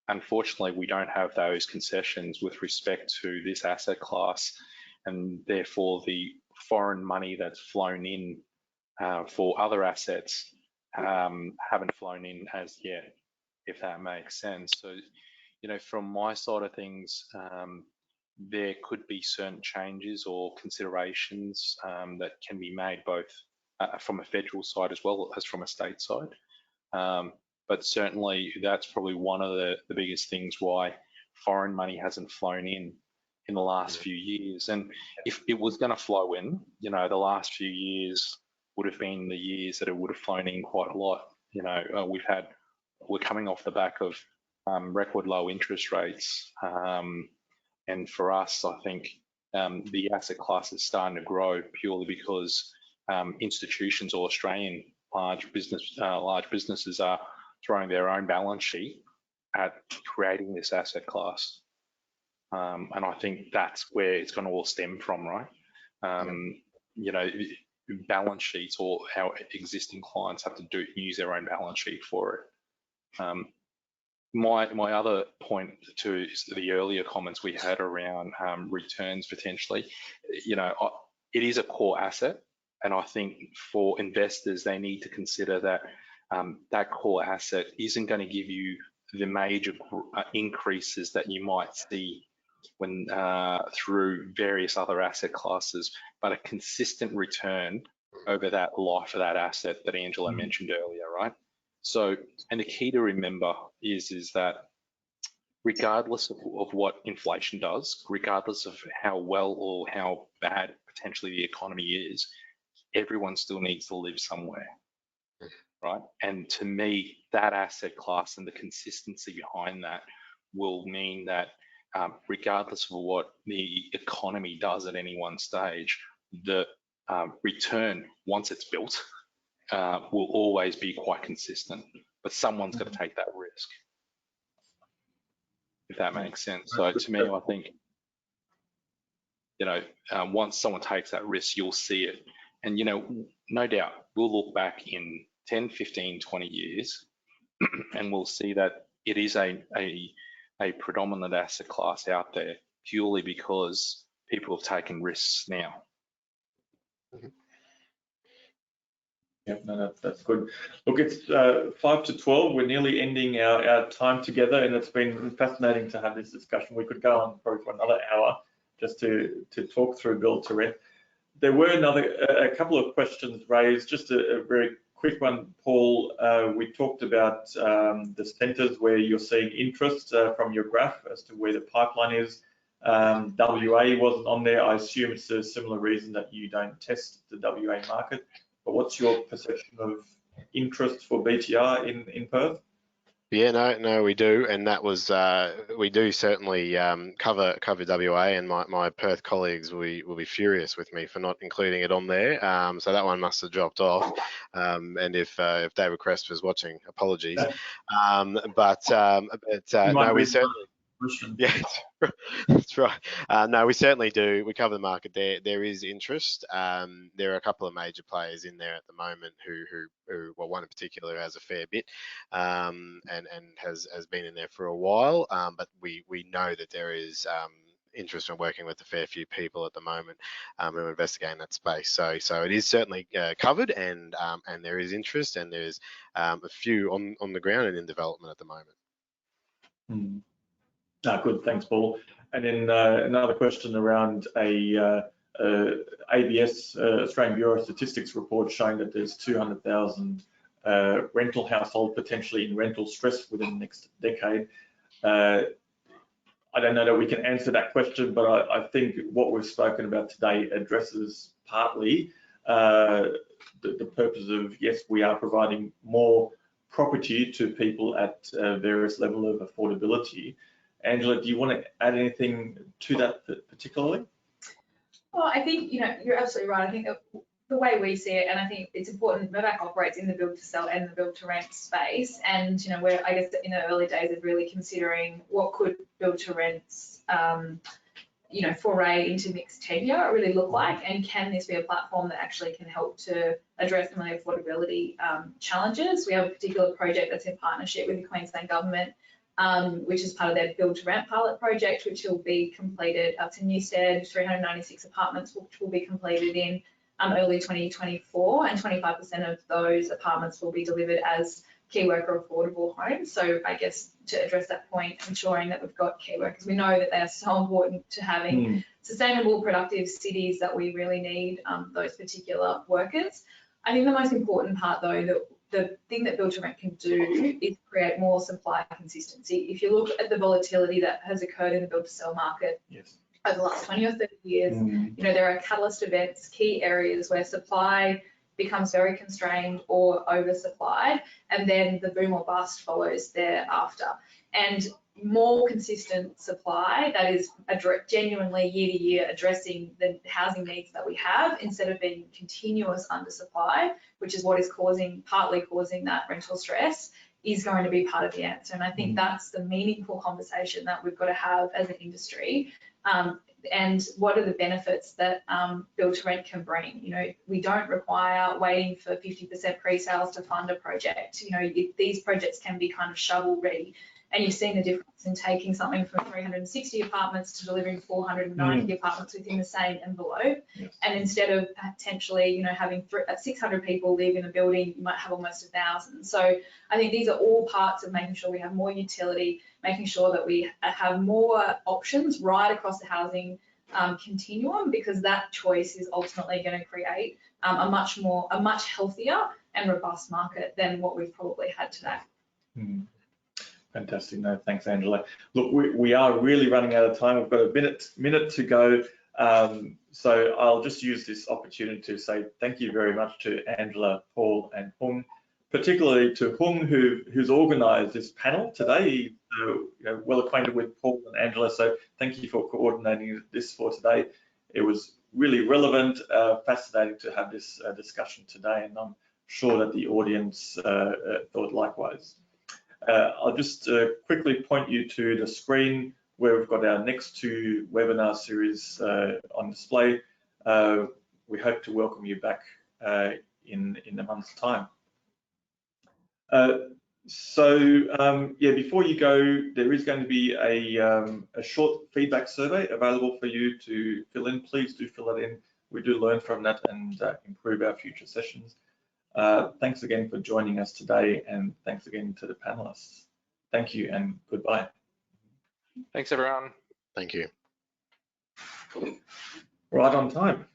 Unfortunately, we don't have those concessions with respect to this asset class, and therefore the foreign money that's flown in for other assets haven't flown in as yet, if that makes sense. So, you know, from my side of things, there could be certain changes or considerations that can be made both from a federal side as well as from a state side. But certainly that's probably one of the biggest things why foreign money hasn't flown in the last few years. And if it was going to flow in, you know, the last few years would have been the years that it would have flown in quite a lot. You know, we're coming off the back of record low interest rates. And for us, I think the asset class is starting to grow purely because institutions or Australian large businesses are throwing their own balance sheet at creating this asset class. And I think that's where it's going to all stem from, right? You know, balance sheets, or our existing clients have to use their own balance sheet for it. My other point to the earlier comments we had around returns potentially, you know, it is a core asset, and I think for investors, they need to consider that that core asset isn't going to give you the major increases that you might see when through various other asset classes, but a consistent return over that life of that asset that Angela mentioned earlier, right? So, and the key to remember is that regardless of what inflation does, regardless of how well or how bad potentially the economy is, everyone still needs to live somewhere, right? And to me, that asset class and the consistency behind that will mean that regardless of what the economy does at any one stage, the return, once it's built, will always be quite consistent, but someone's got to take that risk, if that makes sense. So to me, I think, you know, once someone takes that risk, you'll see it. And, you know, no doubt we'll look back in 10, 15, 20 years and we'll see that it is a predominant asset class out there purely because people have taken risks now. Yeah, no, that's good. Look, it's 5 to 12. We're nearly ending our time together, and it's been fascinating to have this discussion. We could go on probably for another hour just to talk through build to rent. There were a couple of questions raised. Just a very quick one, Paul. We talked about the centres where you're seeing interest from your graph as to where the pipeline is. WA wasn't on there. I assume it's a similar reason that you don't test the WA market. But what's your perception of interest for BTR in Perth? Yeah, no, we do, and that was we do certainly cover WA, and my Perth colleagues will be furious with me for not including it on there. So that one must have dropped off. And if David Crest was watching, apologies. No, we certainly. Yeah, that's right. No, we certainly do. We cover the market there. There is interest. There are a couple of major players in there at the moment who well, one in particular has a fair bit and has been in there for a while. But we know that there is interest in working with a fair few people at the moment who are investigating that space. So it is certainly covered, and there is interest, and there's a few on the ground and in development at the moment. Good, thanks, Paul. And then another question around a ABS, Australian Bureau of Statistics report showing that there's 200,000 rental households potentially in rental stress within the next decade. I don't know that we can answer that question, but I think what we've spoken about today addresses partly the purpose of, yes, we are providing more property to people at various level of affordability. Angela, do you want to add anything to that particularly? Well, I think, you're absolutely right. I think that the way we see it, and I think it's important, Mirvac operates in the build to sell and the build to rent space. And, we're, I guess, in the early days of really considering what could build to rents, foray into mixed tenure really look like, and can this be a platform that actually can help to address some of the affordability challenges? We have a particular project that's in partnership with the Queensland Government, which is part of their build to rent pilot project, which will be completed. It's in Newstead, 396 apartments, which will be completed in early 2024, and 25% of those apartments will be delivered as key worker affordable homes. So I guess to address that point, ensuring that we've got key workers, we know that they are so important to having sustainable, productive cities, that we really need those particular workers. I think the most important part, though, the thing that build to rent can do is create more supply consistency. If you look at the volatility that has occurred in the build to sell market over the last 20 or 30 years, there are catalyst events, key areas where supply becomes very constrained or oversupplied, and then the boom or bust follows thereafter. And more consistent supply that is genuinely year to year addressing the housing needs that we have, instead of being continuous undersupply, which is what is partly causing that rental stress, is going to be part of the answer. And I think that's the meaningful conversation that we've got to have as an industry. And what are the benefits that build to rent can bring? We don't require waiting for 50% pre-sales to fund a project. These projects can be kind of shovel ready. And you've seen the difference in taking something from 360 apartments to delivering 490 apartments within the same envelope. And instead of potentially, having 600 people live in a building, you might have almost 1,000. So I think these are all parts of making sure we have more utility, making sure that we have more options right across the housing continuum, because that choice is ultimately going to create a much healthier and robust market than what we've probably had today. Fantastic. No, thanks, Angela. Look, we are really running out of time. I've got a minute to go. So I'll just use this opportunity to say thank you very much to Angela, Paul, and Hung, particularly to Hung, who's organised this panel today. Well acquainted with Paul and Angela, so thank you for coordinating this for today. It was really relevant, fascinating to have this discussion today, and I'm sure that the audience thought likewise. I'll just quickly point you to the screen where we've got our next two webinar series on display. We hope to welcome you back in a month's time. So yeah, before you go, there is going to be a short feedback survey available for you to fill in. Please do fill it in. We do learn from that and improve our future sessions. Thanks again for joining us today, and thanks again to the panelists. Thank you and goodbye. Thanks, everyone. Thank you. Right on time.